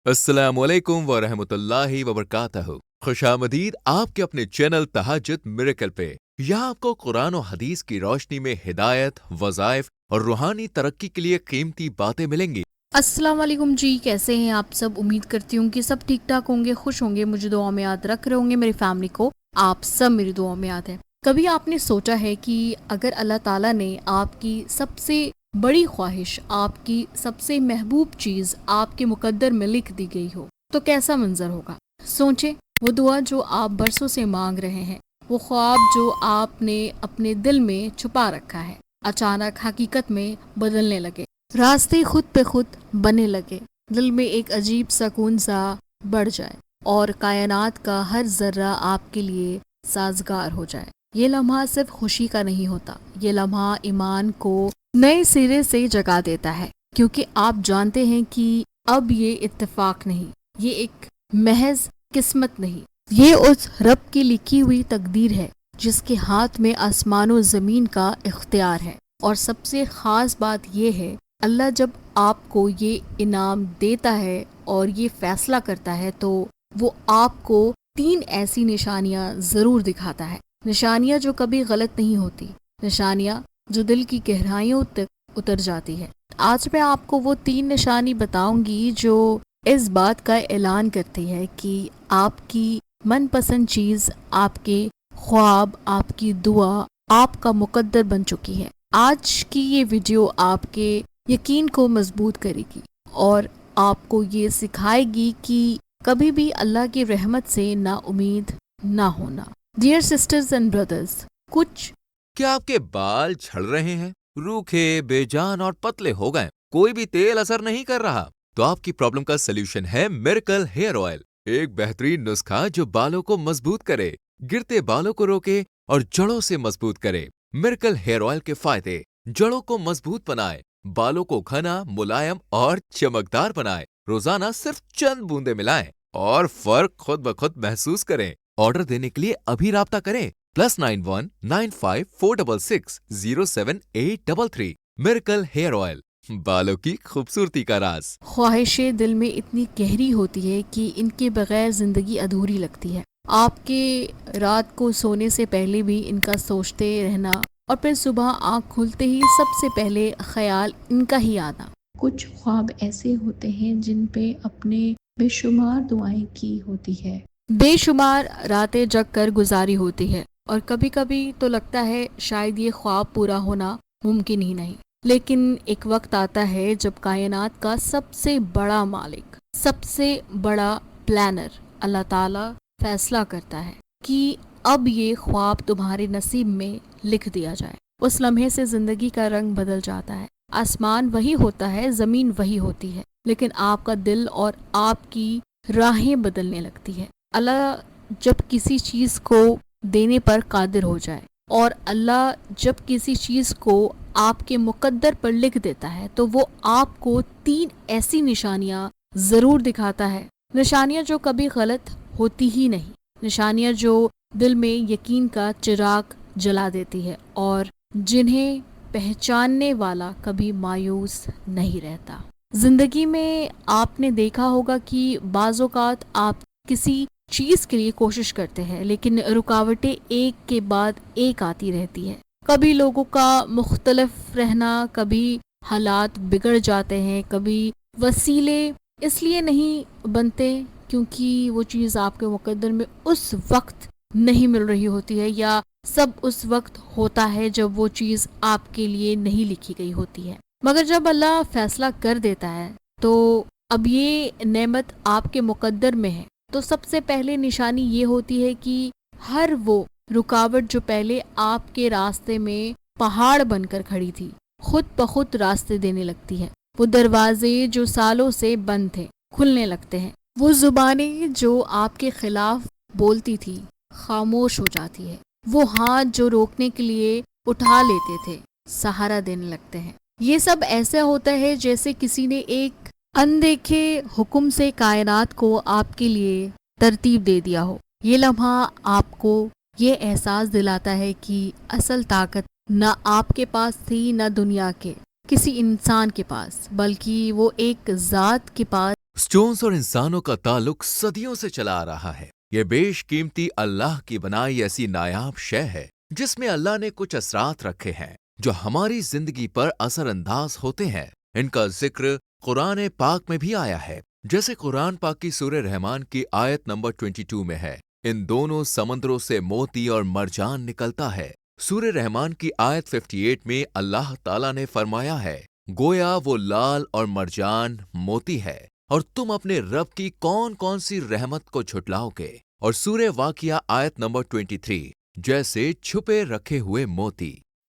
अस्सलामुअलैकुम वरहमतुल्लाहि वबरकातहू। खुशामदीद आपके अपने चैनल तहज्जुद मिरेकल पे। यहाँ आपको कुरान और हदीस की रोशनी में हिदायत, वज़ाइफ और रूहानी तरक्की के लिए कीमती बातें मिलेंगी। अस्सलाम वालेकुम जी, कैसे हैं आप सब। उम्मीद करती हूँ कि सब ठीक ठाक होंगे, खुश होंगे, मुझे दुआ में याद रख रहे होंगे। मेरी फैमिली को आप सब मेरी दुआ में याद है। कभी आपने सोचा है कि अगर अल्लाह ताला ने आपकी सबसे बड़ी ख्वाहिश, आपकी सबसे महबूब चीज़ आपके मुकद्दर में लिख दी गई हो तो कैसा मंजर होगा। सोचें, वो दुआ जो आप बरसों से मांग रहे हैं, वो ख्वाब जो आपने अपने दिल में छुपा रखा है, अचानक हकीकत में बदलने लगे, रास्ते खुद पे खुद बने लगे, दिल में एक अजीब सुकून सा बढ़ जाए और कायनात का हर जर्रा आपके लिए साजगार हो जाए। ये लम्हा सिर्फ खुशी का नहीं होता, ये लम्हा ईमान को नए सिरे से जगा देता है, क्योंकि आप जानते हैं कि अब ये इत्तेफाक नहीं, ये एक महज किस्मत नहीं, ये उस रब की लिखी हुई तकदीर है जिसके हाथ में आसमानों ज़मीन का इख्तियार है। और सबसे ख़ास बात ये है, अल्लाह जब आपको ये इनाम देता है और ये फैसला करता है तो वो आपको 3 ऐसी निशानियाँ ज़रूर दिखाता है। निशानियाँ जो कभी गलत नहीं होती, निशानियाँ जो दिल की गहराइयों तक उतर जाती है। आज मैं आपको वो 3 निशानी बताऊंगी जो इस बात का ऐलान करती है कि आपकी मनपसंद चीज़, आपके ख्वाब, आपकी दुआ आपका मुकद्दर बन चुकी है। आज की ये वीडियो आपके यकीन को मजबूत करेगी और आपको ये सिखाएगी कि कभी भी अल्लाह की रहमत से ना उम्मीद ना होना। डियर सिस्टर्स एंड ब्रदर्स, कुछ क्या आपके बाल झड़ रहे हैं, रूखे, बेजान और पतले हो गए, कोई भी तेल असर नहीं कर रहा? तो आपकी प्रॉब्लम का सलूशन है मिरेकल हेयर ऑयल, एक बेहतरीन नुस्खा जो बालों को मजबूत करे, गिरते बालों को रोके और जड़ों से मजबूत करे। मिरेकल हेयर ऑयल के फायदे: जड़ों को मजबूत बनाए, बालों को घना, मुलायम और चमकदार बनाए। रोजाना सिर्फ चंद बूंदे मिलाएं और फर्क खुद ब खुद महसूस करें। ऑर्डर देने के लिए अभी राब्ता करें +91 95 466 07833। मिरेकल हेयर ऑयल, बालों की खूबसूरती का राज। ख्वाहिशें दिल में इतनी गहरी होती है कि इनके बगैर जिंदगी अधूरी लगती है। आपके रात को सोने से पहले भी इनका सोचते रहना और फिर सुबह आँख खुलते ही सबसे पहले ख्याल इनका ही आना। कुछ ख्वाब ऐसे होते हैं जिन पे अपने बेशुमार दुआएं की होती है, बेशुमार रातें जग कर गुजारी होती है और कभी कभी तो लगता है शायद ये ख्वाब पूरा होना मुमकिन ही नहीं। लेकिन एक वक्त आता है जब कायनात का सबसे बड़ा मालिक, सबसे बड़ा प्लानर अल्लाह ताला फैसला करता है कि अब ये ख्वाब तुम्हारे नसीब में लिख दिया जाए। उस लम्हे से जिंदगी का रंग बदल जाता है। आसमान वही होता है, जमीन वही होती है, लेकिन आपका दिल और आपकी राहें बदलने लगती है। अल्लाह जब किसी चीज़ को देने पर कादिर हो जाए और अल्लाह जब किसी चीज़ को आपके मुकद्दर पर लिख देता है तो वो आपको 3 ऐसी निशानियाँ ज़रूर दिखाता है। निशानियाँ जो कभी गलत होती ही नहीं, निशानियाँ जो दिल में यकीन का चिराग जला देती है और जिन्हें पहचानने वाला कभी मायूस नहीं रहता। जिंदगी में आपने देखा होगा कि बाज़ औक़ात आप किसी चीज़ के लिए कोशिश करते हैं लेकिन रुकावटें एक के बाद एक आती रहती है। कभी लोगों का मुख्तलिफ रहना, कभी हालात बिगड़ जाते हैं, कभी वसीले इसलिए नहीं बनते क्योंकि वो चीज़ आपके मुकद्दर में उस वक्त नहीं मिल रही होती है, या सब उस वक्त होता है जब वो चीज़ आपके लिए नहीं लिखी गई होती है। मगर जब अल्लाह फैसला कर देता है तो अब ये नेमत आपके मुकद्दर में है, तो सबसे पहले निशानी ये होती है कि हर वो रुकावट जो पहले आपके रास्ते में पहाड़ बनकर खड़ी थी, खुद ब खुद रास्ते देने लगती है। वो दरवाजे जो सालों से बंद थे खुलने लगते हैं। वो जुबानें जो आपके खिलाफ बोलती थी खामोश हो जाती है। वो हाथ जो रोकने के लिए उठा लेते थे सहारा देने लगते हैं। ये सब ऐसा होता है जैसे किसी ने एक अनदेखे हुक्म से कायनात को आपके लिए तरतीब दे दिया हो। ये लम्हा आपको ये एहसास दिलाता है कि असल ताकत न आपके पास थी, न दुनिया के किसी इंसान के पास, बल्कि वो एक ज़ात के पास स्टोन्स और इंसानों का ताल्लुक सदियों से चला आ रहा है। ये बेशकीमती अल्लाह की बनाई ऐसी नायाब शय है जिसमें अल्लाह ने कुछ असरात रखे हैं जो हमारी जिंदगी पर असरअंदाज होते हैं। इनका जिक्र कुरान पाक में भी आया है, जैसे कुरान पाक की सूरह रहमान की आयत नंबर 22 में है, इन दोनों समंदरों से मोती और मरजान निकलता है। सूरह रहमान की आयत 58 में अल्लाह ताला ने फरमाया है, गोया वो लाल और मरजान मोती है और तुम अपने रब की कौन कौन सी रहमत को झुटलाओगे। और सूरह वाकिया आयत नंबर 23, जैसे छुपे रखे हुए मोती।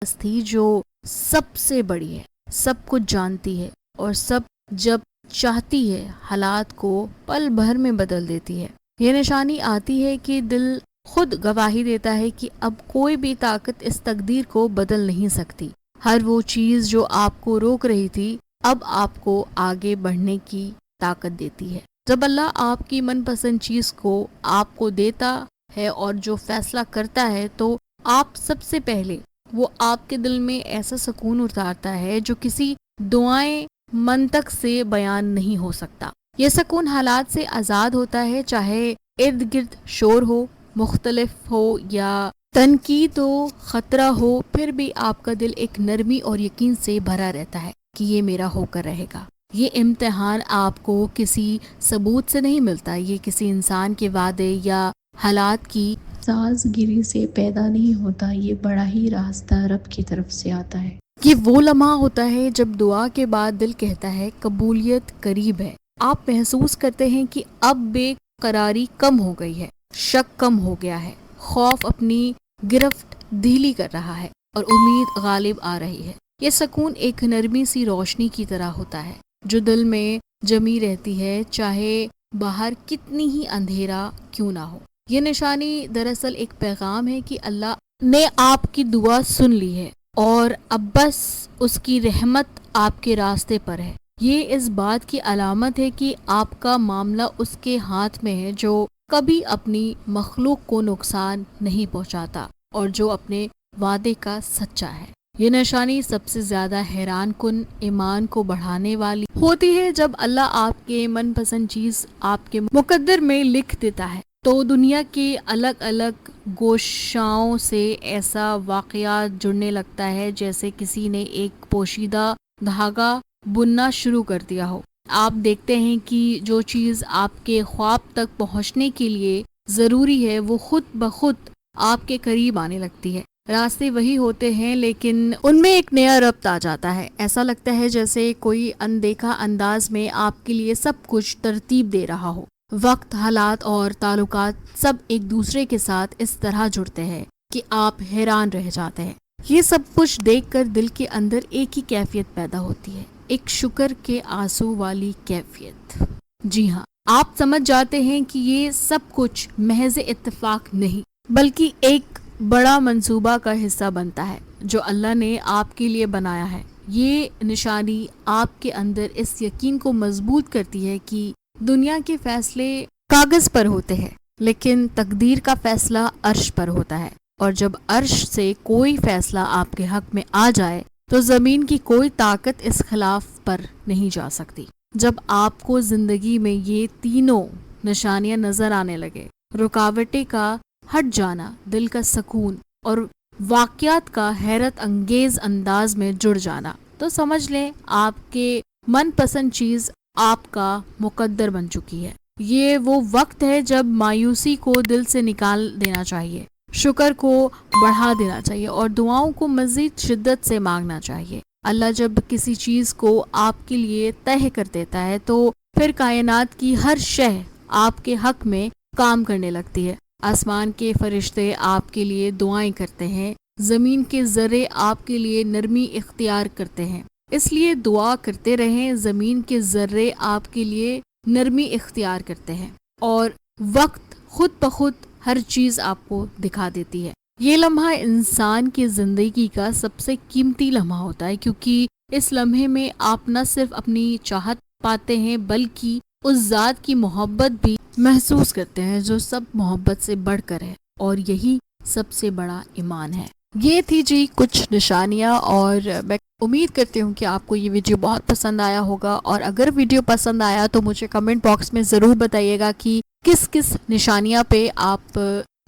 थी जो सबसे बड़ी है, सब कुछ जानती है और सब जब चाहती है हालात को पल भर में बदल देती है। ये निशानी आती है कि दिल खुद गवाही देता है कि अब कोई भी ताकत इस तकदीर को बदल नहीं सकती। हर वो चीज़ जो आपको रोक रही थी अब आपको आगे बढ़ने की ताकत देती है। जब अल्लाह आपकी मनपसंद चीज़ को आपको देता है और जो फैसला करता है तो आप सबसे पहले वो आपके दिल में ऐसा सुकून उतारता है जो किसी दुआएं मंतक से बयान नहीं हो सकता। ये सुकून हालात से आज़ाद होता है, चाहे इर्द गिर्द शोर हो, मुख्तलिफ हो या तनकीद हो, खतरा हो, फिर भी आपका दिल एक नरमी और यकीन से भरा रहता है कि ये मेरा होकर रहेगा। ये इम्तिहान आपको किसी सबूत से नहीं मिलता, ये किसी इंसान के वादे या हालात की साजगिरी से पैदा नहीं होता, ये बड़ा ही रास्ता रब की तरफ से आता है। ये वो लम्हा होता है जब दुआ के बाद दिल कहता है कबूलियत करीब है। आप महसूस करते हैं कि अब बेकरारी कम हो गई है, शक कम हो गया है, खौफ अपनी गिरफ्त ढीली कर रहा है और उम्मीद गालिब आ रही है। ये सुकून एक नरमी सी रोशनी की तरह होता है जो दिल में जमी रहती है, चाहे बाहर कितनी ही अंधेरा क्यों ना हो। ये निशानी दरअसल एक पैगाम है कि अल्लाह ने आपकी दुआ सुन ली है और अब बस उसकी रहमत आपके रास्ते पर है। ये इस बात की अलामत है कि आपका मामला उसके हाथ में है जो कभी अपनी मखलूक को नुकसान नहीं पहुंचाता और जो अपने वादे का सच्चा है। ये निशानी सबसे ज्यादा हैरान कुन ईमान को बढ़ाने वाली होती है जब अल्लाह आपके मनपसंद चीज आपके मुकद्दर में लिख देता है तो दुनिया के अलग अलग गोशाओं से ऐसा वाकया जुड़ने लगता है जैसे किसी ने एक पोशीदा धागा बुनना शुरू कर दिया हो। आप देखते हैं कि जो चीज़ आपके ख्वाब तक पहुंचने के लिए ज़रूरी है वो खुद ब खुद आपके करीब आने लगती है। रास्ते वही होते हैं लेकिन उनमें एक नया रब्त आ जाता है। ऐसा लगता है जैसे कोई अनदेखा अंदाज में आपके लिए सब कुछ तरतीब दे रहा हो। वक्त, हालात और ताल्लुकात सब एक दूसरे के साथ इस तरह जुड़ते हैं कि आप हैरान रह जाते हैं। ये सब कुछ देखकर दिल के अंदर एक ही कैफियत पैदा होती है, एक शुक्र के आंसू वाली कैफियत। जी हाँ, आप समझ जाते हैं कि ये सब कुछ महज इत्तेफाक नहीं बल्कि एक बड़ा मंसूबा का हिस्सा बनता है जो अल्लाह ने आपके लिए बनाया है। ये निशानी आपके अंदर इस यकीन को मजबूत करती है कि दुनिया के फैसले कागज पर होते हैं लेकिन तकदीर का फैसला अर्श पर होता है और जब अर्श से कोई फैसला आपके हक में आ जाए तो जमीन की कोई ताकत इस खिलाफ पर नहीं जा सकती। जब आपको जिंदगी में ये तीनों निशानियां नजर आने लगे, रुकावटें का हट जाना, दिल का सुकून और वाकयात का हैरत अंगेज अंदाज में जुड़ जाना, तो समझ लें आपके मनपसंद चीज आपका मुकद्दर बन चुकी है। ये वो वक्त है जब मायूसी को दिल से निकाल देना चाहिए, शुक्र को बढ़ा देना चाहिए और दुआओं को मजीद शिद्दत से मांगना चाहिए। अल्लाह जब किसी चीज को आपके लिए तय कर देता है तो फिर कायनात की हर शय आपके हक में काम करने लगती है। आसमान के फरिश्ते आपके लिए दुआएं करते हैं, जमीन के जर्रे आपके लिए नरमी इख्तियार करते हैं। इसलिए दुआ करते रहें, जमीन के जर्रे आपके लिए नरमी इख्तियार करते हैं और वक्त खुद ब खुद हर चीज आपको दिखा देती है। ये लम्हा इंसान की जिंदगी का सबसे कीमती लम्हा होता है क्योंकि इस लम्हे में आप न सिर्फ अपनी चाहत पाते हैं बल्कि उस जात की मोहब्बत भी महसूस करते हैं जो सब मोहब्बत से बढ़कर है और यही सबसे बड़ा ईमान है। یہ تھی جی کچھ نشانیاں، اور میں امید کرتی ہوں کہ آپ کو یہ ویڈیو بہت پسند آیا ہوگا، اور اگر ویڈیو پسند آیا تو مجھے کمنٹ باکس میں ضرور بتائیے گا کہ کس کس نشانیاں پہ آپ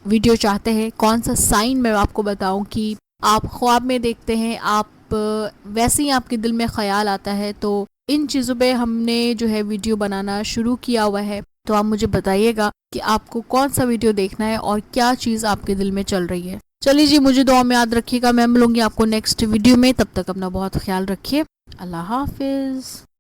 ویڈیو چاہتے ہیں، کون سا سائن میں آپ کو بتاؤں کہ آپ خواب میں دیکھتے ہیں، آپ ویسے ہی آپ کے دل میں خیال آتا ہے، تو ان چیزوں پہ ہم نے جو ہے ویڈیو بنانا شروع کیا ہوا ہے، تو آپ مجھے بتائیے گا کہ آپ کو کون سا ویڈیو دیکھنا ہے اور کیا چیز آپ کے دل میں چل رہی ہے۔ چلیے جی، مجھے دعا میں یاد رکھیے گا، میں ملوں گی آپ کو نیکسٹ ویڈیو میں، تب تک اپنا بہت خیال رکھیے، اللہ حافظ۔